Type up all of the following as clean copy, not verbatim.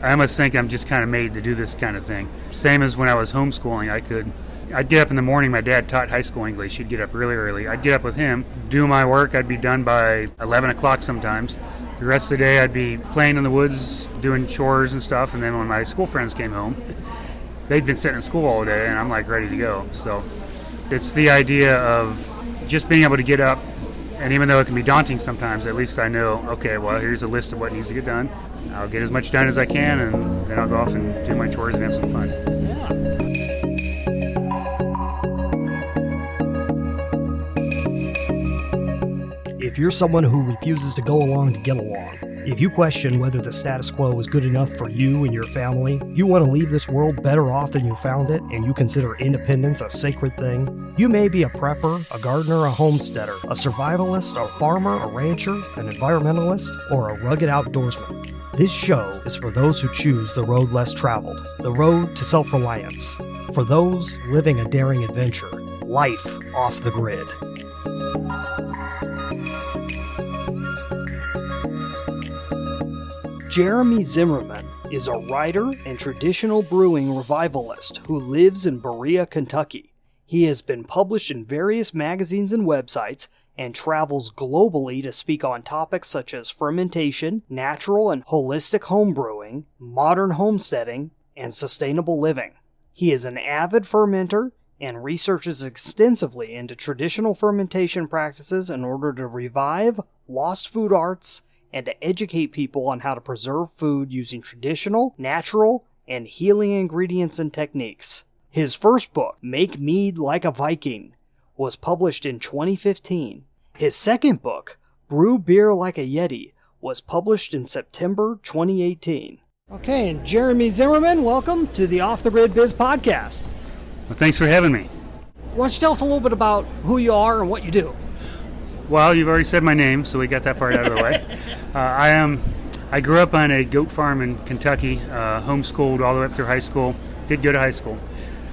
I almost think I'm just kind of made to do this kind of thing. Same as when I was homeschooling, I'd get up in the morning. My dad taught high school English. He'd get up really early. I'd get up with him, do my work. I'd be done by 11 o'clock sometimes. The rest of the day I'd be playing in the woods, doing chores and stuff. And then when my school friends came home, they'd been sitting in school all day, and I'm like ready to go. So it's the idea of just being able to get up. And even though it can be daunting sometimes, at least I know, okay, well, here's a list of what needs to get done. I'll get as much done as I can, and then I'll go off and do my chores and have some fun. If you're someone who refuses to go along to get along, if you question whether the status quo is good enough for you and your family, you want to leave this world better off than you found it, and you consider independence a sacred thing, you may be a prepper, a gardener, a homesteader, a survivalist, a farmer, a rancher, an environmentalist, or a rugged outdoorsman. This show is for those who choose the road less traveled, the road to self-reliance, for those living a daring adventure, life off the grid. Jereme Zimmerman is a writer and traditional brewing revivalist who lives in Berea, Kentucky. He has been published in various magazines and websites and travels globally to speak on topics such as fermentation, natural and holistic homebrewing, modern homesteading, and sustainable living. He is an avid fermenter and researches extensively into traditional fermentation practices in order to revive lost food arts and to educate people on how to preserve food using traditional, natural, and healing ingredients and techniques. His first book, Make Mead Like a Viking, was published in 2015. His second book, Brew Beer Like a Yeti, was published in September 2018. Okay, and Jereme Zimmerman, welcome to the Off the Grid Biz podcast. Well, thanks for having me. Why don't you tell us a little bit about who you are and what you do? Well, you've already said my name, so we got that part out of the way. I grew up on a goat farm in Kentucky, homeschooled all the way up through high school, did go to high school.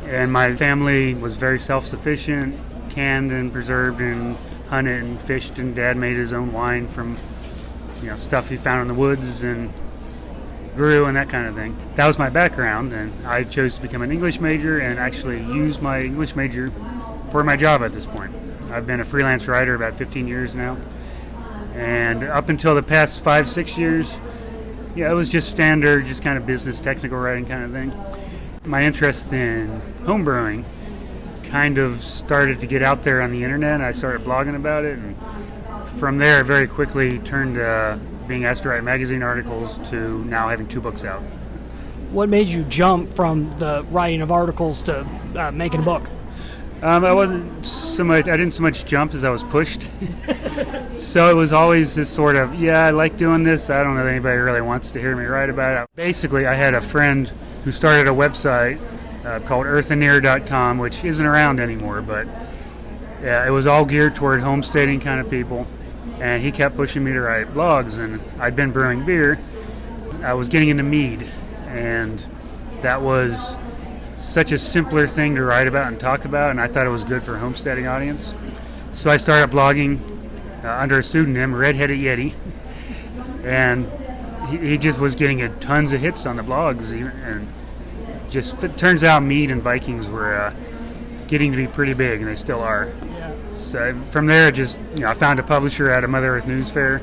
And my family was very self-sufficient, canned and preserved and hunted and fished, and Dad made his own wine from stuff he found in the woods and grew and that kind of thing. That was my background, and I chose to become an English major and actually use my English major for my job at this point. I've been a freelance writer about 15 years now, and up until the past 5-6 years, it was just standard, just kind of business technical writing kind of thing. My interest in homebrewing kind of started to get out there on the internet. I started blogging about it, and from there, very quickly turned to being asked to write magazine articles to now having 2 books out. What made you jump from the writing of articles to making a book? I didn't so much jump as I was pushed. So it was always this sort of, I like doing this. I don't know if anybody really wants to hear me write about it. Basically, I had a friend who started a website called earthanear.com, which isn't around anymore, but it was all geared toward homesteading kind of people. And he kept pushing me to write blogs, and I'd been brewing beer. I was getting into Mead, and that was such a simpler thing to write about and talk about, and I thought it was good for a homesteading audience. So I started blogging under a pseudonym, Redheaded Yeti, and he just was getting tons of hits on the blogs, and just it turns out Mead and Vikings were getting to be pretty big, and they still are. So from there, I found a publisher at a Mother Earth News Fair.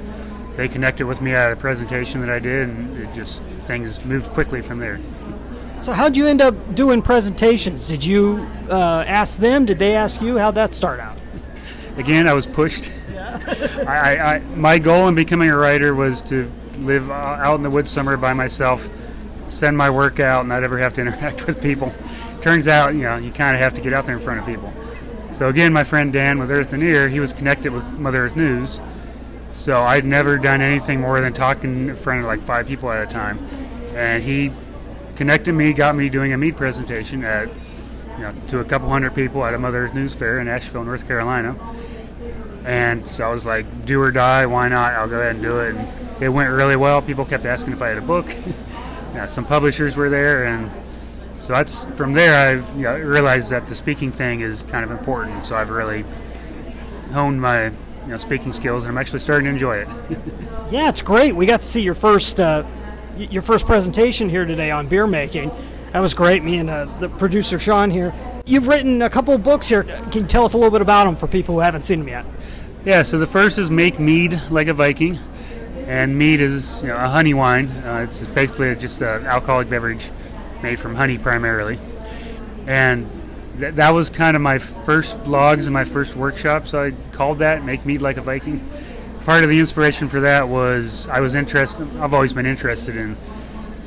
They connected with me at a presentation that I did, and things moved quickly from there. So how'd you end up doing presentations? Did you ask them? Did they ask you? How'd that start out? Again, I was pushed. Yeah. My goal in becoming a writer was to live out in the woods somewhere by myself, send my work out, and not ever have to interact with people. Turns out, you kind of have to get out there in front of people. So again, my friend Dan with Earth and Ear, he was connected with Mother Earth News. So I'd never done anything more than talking in front of like 5 people at a time. And he connected me, got me doing a mead presentation to a couple hundred people at a Mother Earth News Fair in Asheville, North Carolina. And so I was like, do or die, why not? I'll go ahead and do it. And it went really well. People kept asking if I had a book. Some publishers were there, and so that's from there I realized that the speaking thing is kind of important. So I've really honed my speaking skills, and I'm actually starting to enjoy it. Yeah, it's great. We got to see your first your first presentation here today on beer making. That was great. Me and the producer Sean here. You've written a couple of books here. Can you tell us a little bit about them for people who haven't seen them yet? Yeah, so the first is Make Mead Like a Viking. And mead is a honey wine. It's basically just an alcoholic beverage made from honey primarily. And that was kind of my first blogs and my first workshop, so I called that Make Mead Like a Viking. Part of the inspiration for that was I've always been interested in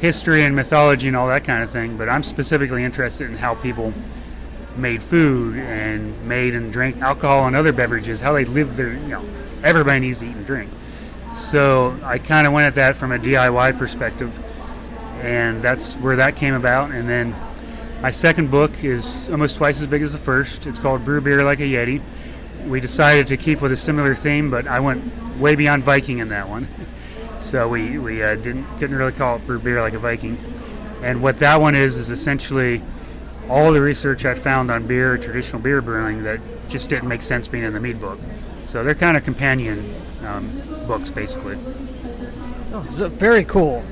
history and mythology and all that kind of thing, but I'm specifically interested in how people made food and made and drank alcohol and other beverages, how they lived their, everybody needs to eat and drink. So I kind of went at that from a DIY perspective, and that's where that came about. And then my second book is almost twice as big as the first. It's called Brew Beer Like a Yeti. We decided to keep with a similar theme, but I went way beyond Viking in that one. So we couldn't really call it Brew Beer Like a Viking. And what that one is essentially all the research I found on beer, traditional beer brewing, that just didn't make sense being in the mead book. So they're kind of companion books, basically. Oh, so very cool.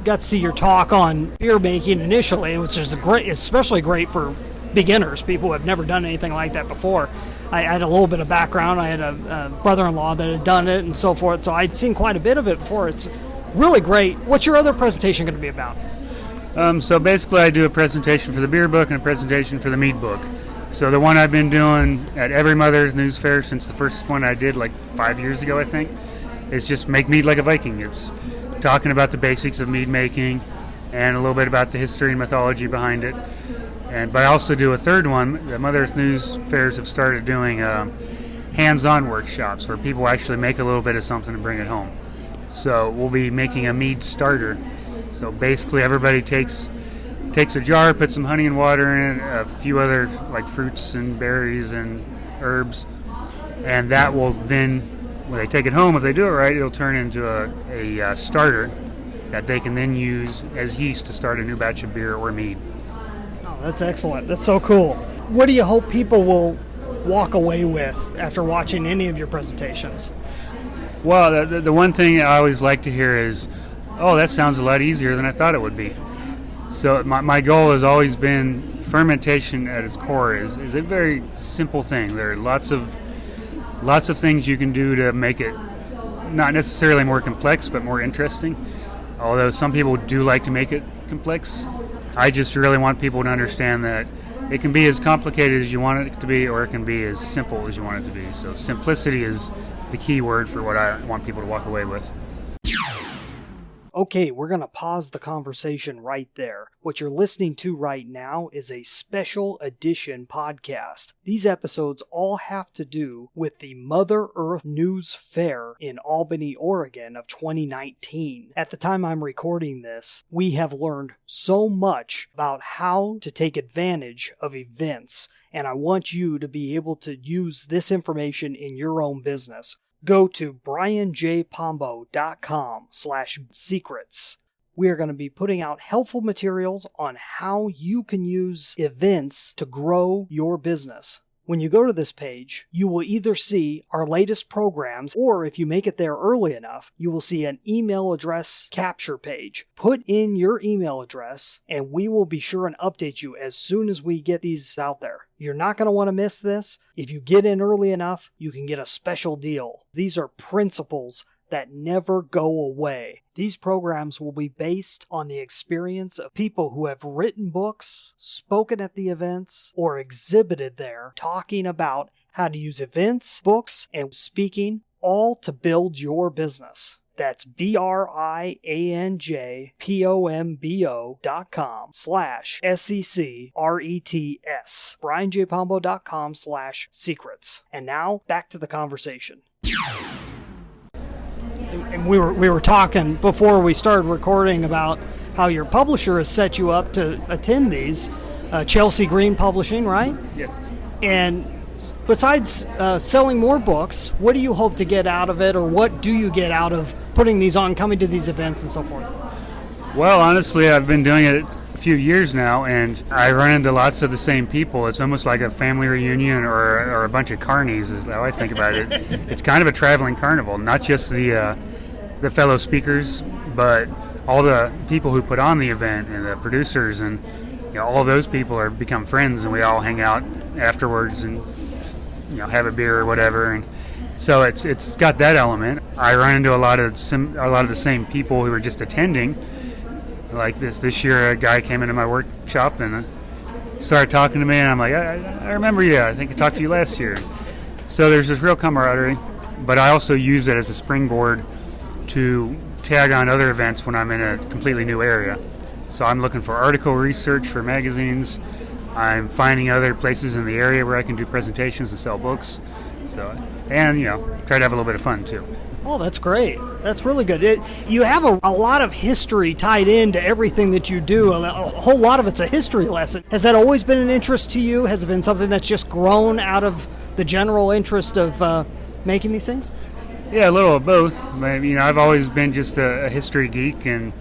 Got to see your talk on beer making initially, which is especially great for beginners, people who have never done anything like that before. I had a little bit of background. I had a brother-in-law that had done it and so forth, so I'd seen quite a bit of it before. It's really great. What's your other presentation going to be about? So basically I do a presentation for the beer book and a presentation for the mead book. So the one I've been doing at every Mother's News Fair since the first one I did like 5 years ago, I think, is just Make Mead Like a Viking. It's talking about the basics of mead making and a little bit about the history and mythology behind it. But I also do a third one. The Mother's News Fairs have started doing hands-on workshops where people actually make a little bit of something and bring it home. So we'll be making a mead starter. So basically everybody takes a jar, puts some honey and water in it, a few other like fruits and berries and herbs, and that will then, when they take it home, if they do it right, it'll turn into a starter that they can then use as yeast to start a new batch of beer or mead. Oh, that's excellent. That's so cool. What do you hope people will walk away with after watching any of your presentations? Well, the one thing I always like to hear is, oh, that sounds a lot easier than I thought it would be. So my goal has always been fermentation at its core is a very simple thing. There are lots of things you can do to make it not necessarily more complex, but more interesting. Although some people do like to make it complex. I just really want people to understand that it can be as complicated as you want it to be, or it can be as simple as you want it to be. So simplicity is the key word for what I want people to walk away with. Okay, we're going to pause the conversation right there. What you're listening to right now is a special edition podcast. These episodes all have to do with the Mother Earth News Fair in Albany, Oregon of 2019. At the time I'm recording this, we have learned so much about how to take advantage of events, and I want you to be able to use this information in your own business. Go to brianjpombo.com/secrets. We are going to be putting out helpful materials on how you can use events to grow your business. When you go to this page, you will either see our latest programs, or if you make it there early enough, you will see an email address capture page. Put in your email address, and we will be sure and update you as soon as we get these out there. You're not going to want to miss this. If you get in early enough, you can get a special deal. These are principles that never go away. These programs will be based on the experience of people who have written books, spoken at the events, or exhibited there, talking about how to use events, books, and speaking, all to build your business. That's brianjpombo.com/secrets. brianjpombo.com/secrets. And now, back to the conversation. And we were talking before we started recording about how your publisher has set you up to attend these, Chelsea Green Publishing, right? Yeah. And besides selling more books, what do you hope to get out of it, or what do you get out of putting these on, coming to these events and so forth? Well, honestly, I've been doing it a few years now, and I run into lots of the same people. It's almost like a family reunion or a bunch of carnies is how I think about it. It's kind of a traveling carnival, not just the fellow speakers, but all the people who put on the event and the producers and all those people are become friends, and we all hang out afterwards and have a beer or whatever. And so it's got that element. I run into a lot of the same people who are just attending. Like this year, a guy came into my workshop and started talking to me, and I'm like, I remember you. I think I talked to you last year. So there's this real camaraderie, but I also use it as a springboard to tag on other events when I'm in a completely new area. So I'm looking for article research for magazines. I'm finding other places in the area where I can do presentations and sell books. So, and try to have a little bit of fun too. Oh, that's great. That's really good. You have a lot of history tied into everything that you do. A whole lot of it's a history lesson. Has that always been an interest to you? Has it been something that's just grown out of the general interest of making these things? Yeah, a little of both. I've always been just a history geek, and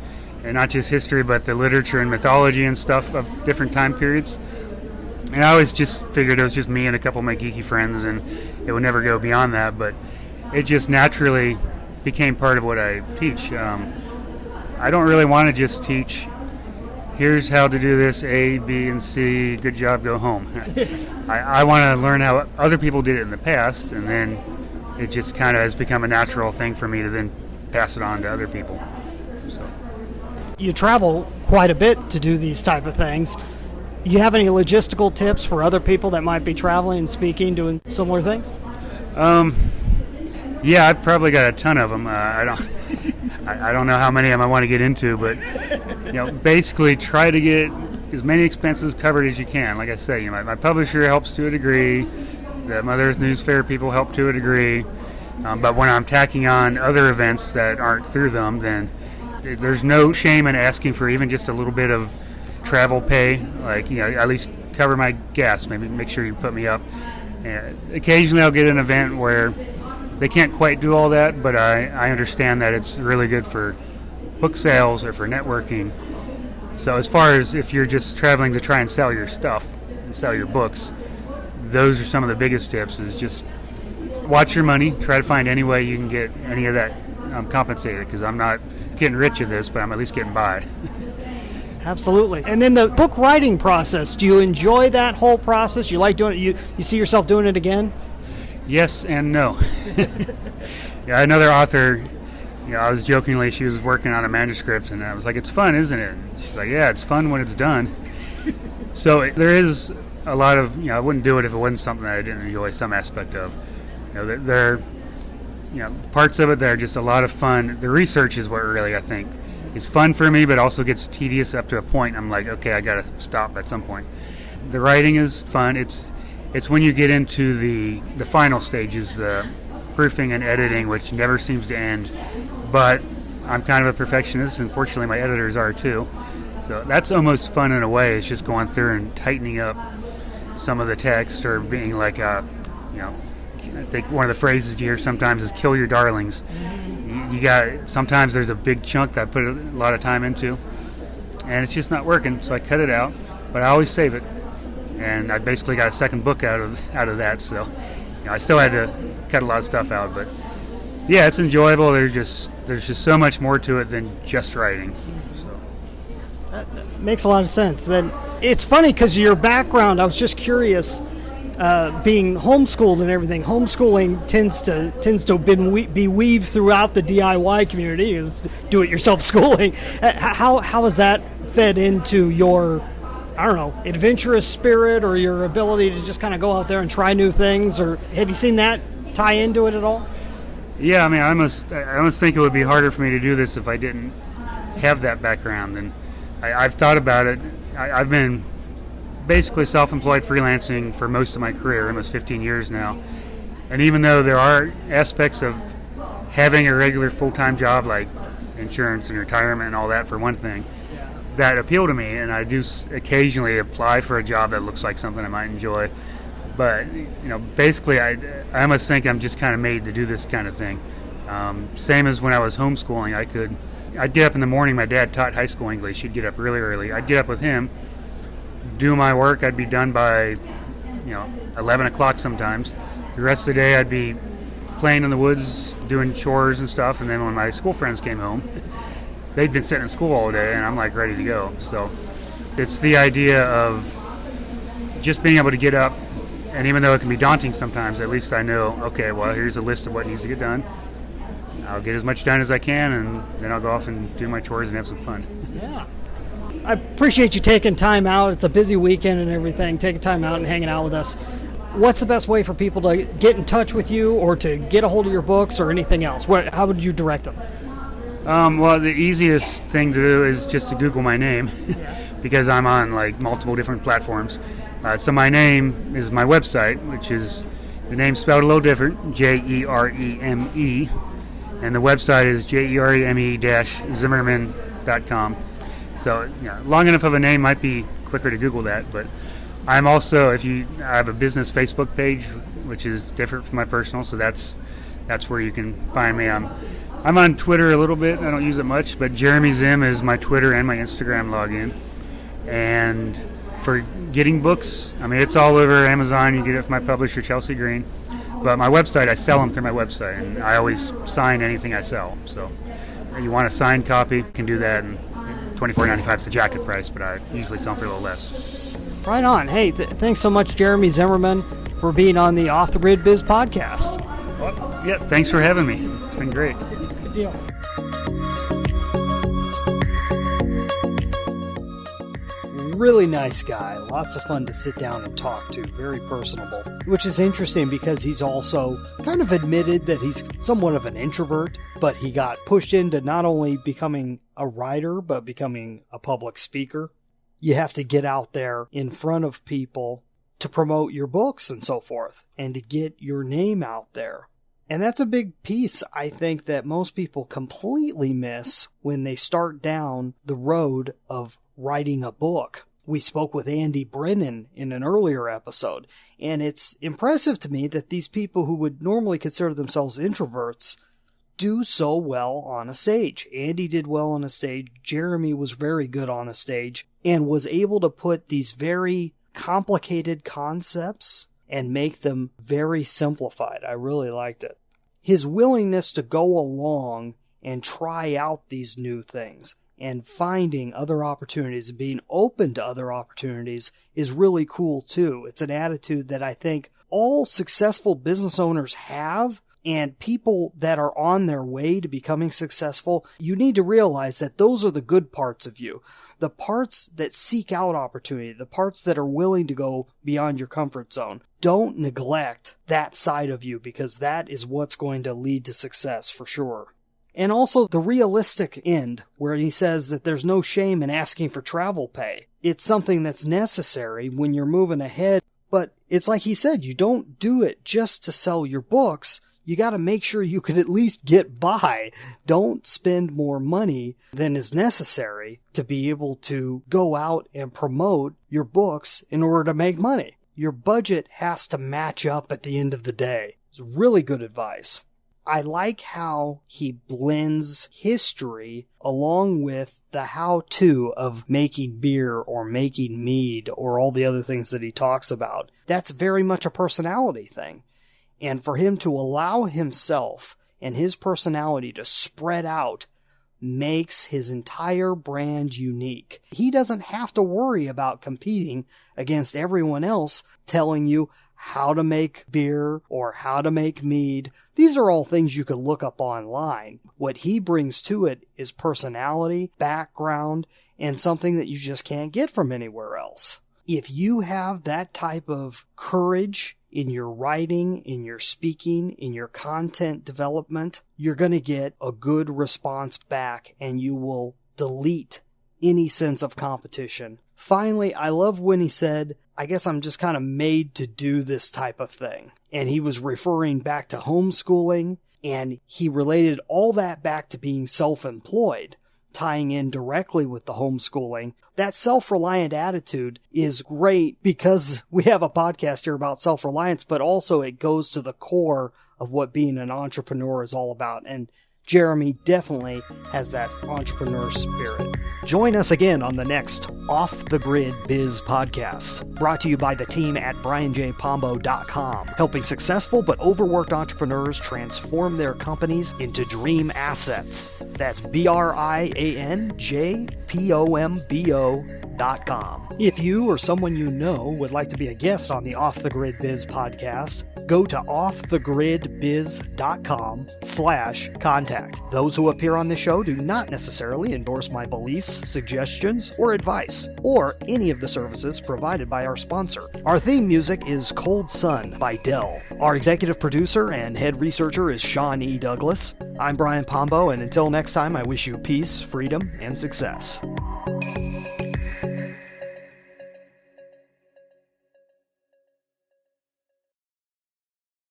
not just history, but the literature and mythology and stuff of different time periods. And I always just figured it was just me and a couple of my geeky friends, and it would never go beyond that. But it just naturally became part of what I teach. I don't really want to just teach, here's how to do this, A, B, and C, good job, go home. I want to learn how other people did it in the past, and then it just kind of has become a natural thing for me to then pass it on to other people. So. You travel quite a bit to do these type of things. You have any logistical tips for other people that might be traveling and speaking, doing similar things? Yeah, I've probably got a ton of them. I don't know how many of them I want to get into, but basically try to get as many expenses covered as you can. Like I say, my publisher helps to a degree. The Mother Earth News Fair people help to a degree. But when I'm tacking on other events that aren't through them, then there's no shame in asking for even just a little bit of travel pay. Like, at least cover my gas. Maybe make sure you put me up. Occasionally I'll get an event where they can't quite do all that, but I understand that it's really good for book sales or for networking. So as far as if you're just traveling to try and sell your stuff, and sell your books, those are some of the biggest tips, is just watch your money, try to find any way you can get any of that compensated, because I'm not getting rich at this, but I'm at least getting by. Absolutely. And then the book writing process, do you enjoy that whole process? You like doing it? You see yourself doing it again? Yes and no. Yeah, another author, I was jokingly, she was working on a manuscript, and I was like, it's fun, isn't it? She's like, yeah, it's fun when it's done. So there is a lot of, I wouldn't do it if it wasn't something that I didn't enjoy some aspect of. There are, parts of it that are just a lot of fun. The research is what really, I think, is fun for me, but also gets tedious up to a point. I'm like, okay, I got to stop at some point. The writing is fun. It's when you get into the final stages, the proofing and editing, which never seems to end. But I'm kind of a perfectionist, and fortunately my editors are too. So that's almost fun in a way. It's just going through and tightening up some of the text, or being like, I think one of the phrases you hear sometimes is "kill your darlings." Sometimes there's a big chunk that I put a lot of time into, and it's just not working, so I cut it out. But I always save it, and I basically got a second book out of that. So, I still had to cut a lot of stuff out, but yeah, it's enjoyable. There's just so much more to it than just writing. So that makes a lot of sense. Then it's funny because your background. I was just curious. Being homeschooled and everything, homeschooling tends to be weaved throughout the DIY community, is do-it-yourself schooling. How has that fed into your, adventurous spirit, or your ability to just kind of go out there and try new things? Or have you seen that tie into it at all? Yeah, I almost think it would be harder for me to do this if I didn't have that background. And I've thought about it. I've been basically self-employed freelancing for most of my career, almost 15 years now. And even though there are aspects of having a regular full-time job, like insurance and retirement and all that, for one thing, that appeal to me, and I do occasionally apply for a job that looks like something I might enjoy. But basically I almost think I'm just kind of made to do this kind of thing. Same as when I was homeschooling, I'd get up in the morning. My dad taught high school English. He'd get up really early. I'd get up with him, do my work. I'd be done by 11 o'clock sometimes. The rest of the day I'd be playing in the woods, doing chores and stuff. And then when my school friends came home, they'd been sitting in school all day, and I'm like ready to go. So it's the idea of just being able to get up, and even though it can be daunting sometimes, at least I know, okay, well, here's a list of what needs to get done. I'll get as much done as I can, and then I'll go off and do my chores and have some fun. Yeah. I appreciate you taking time out. It's a busy weekend and everything, taking time out and hanging out with us. What's the best way for people to get in touch with you or to get a hold of your books or anything else? How would you direct them? Well, the easiest thing to do is just to Google my name because I'm on like multiple different platforms. So my name is my website, which is, the name's spelled a little different, Jereme, and the website is jereme-zimmerman.com. So long enough of a name might be quicker to Google that, but I'm also, I have a business Facebook page, which is different from my personal, so that's where you can find me. I'm on Twitter a little bit. I don't use it much, but Jereme Zim is my Twitter and my Instagram login. And for getting books, I mean, it's all over Amazon. You get it from my publisher, Chelsea Green. But my website, I sell them through my website, and I always sign anything I sell. So if you want a signed copy, you can do that. And $24.95 is the jacket price, but I usually sell them for a little less. Right on. Hey, thanks so much, Jereme Zimmerman, for being on the Off the Grid Biz podcast. Well, yeah, thanks for having me. It's been great. Good deal. Really nice guy. Lots of fun to sit down and talk to. Very personable. Which is interesting because he's also kind of admitted that he's somewhat of an introvert, but he got pushed into not only becoming a writer, but becoming a public speaker. You have to get out there in front of people to promote your books and so forth, and to get your name out there. And that's a big piece, I think, that most people completely miss when they start down the road of writing a book. We spoke with Andy Brennan in an earlier episode, and it's impressive to me that these people who would normally consider themselves introverts do so well on a stage. Andy did well on a stage. Jereme was very good on a stage and was able to put these very complicated concepts and make them very simplified. I really liked it. His willingness to go along and try out these new things and finding other opportunities and being open to other opportunities is really cool too. It's an attitude that I think all successful business owners have. And people that are on their way to becoming successful, you need to realize that those are the good parts of you. The parts that seek out opportunity, the parts that are willing to go beyond your comfort zone. Don't neglect that side of you, because that is what's going to lead to success for sure. And also the realistic end, where he says that there's no shame in asking for travel pay. It's something that's necessary when you're moving ahead. But it's like he said, you don't do it just to sell your books. You got to make sure you can at least get by. Don't spend more money than is necessary to be able to go out and promote your books in order to make money. Your budget has to match up at the end of the day. It's really good advice. I like how he blends history along with the how-to of making beer or making mead or all the other things that he talks about. That's very much a personality thing. And for him to allow himself and his personality to spread out makes his entire brand unique. He doesn't have to worry about competing against everyone else telling you how to make beer or how to make mead. These are all things you can look up online. What he brings to it is personality, background, and something that you just can't get from anywhere else. If you have that type of courage in your writing, in your speaking, in your content development, you're going to get a good response back and you will delete any sense of competition. Finally, I love when he said, I guess I'm just kind of made to do this type of thing. And he was referring back to homeschooling, and he related all that back to being self-employed, tying in directly with the homeschooling. That self-reliant attitude is great because we have a podcast here about self-reliance, but also it goes to the core of what being an entrepreneur is all about. And Jereme definitely has that entrepreneur spirit. Join us again on the next Off the Grid Biz Podcast, brought to you by the team at brianjpombo.com, helping successful but overworked entrepreneurs transform their companies into dream assets. That's BrianJPombo.com. If you or someone you know would like to be a guest on the Off the Grid Biz Podcast, go to offthegridbiz.com/contact. Those who appear on the show do not necessarily endorse my beliefs, suggestions, or advice, or any of the services provided by our sponsor. Our theme music is Cold Sun by Dell. Our executive producer and head researcher is Sean E. Douglas. I'm Brian Pombo, and until next time, I wish you peace, freedom, and success.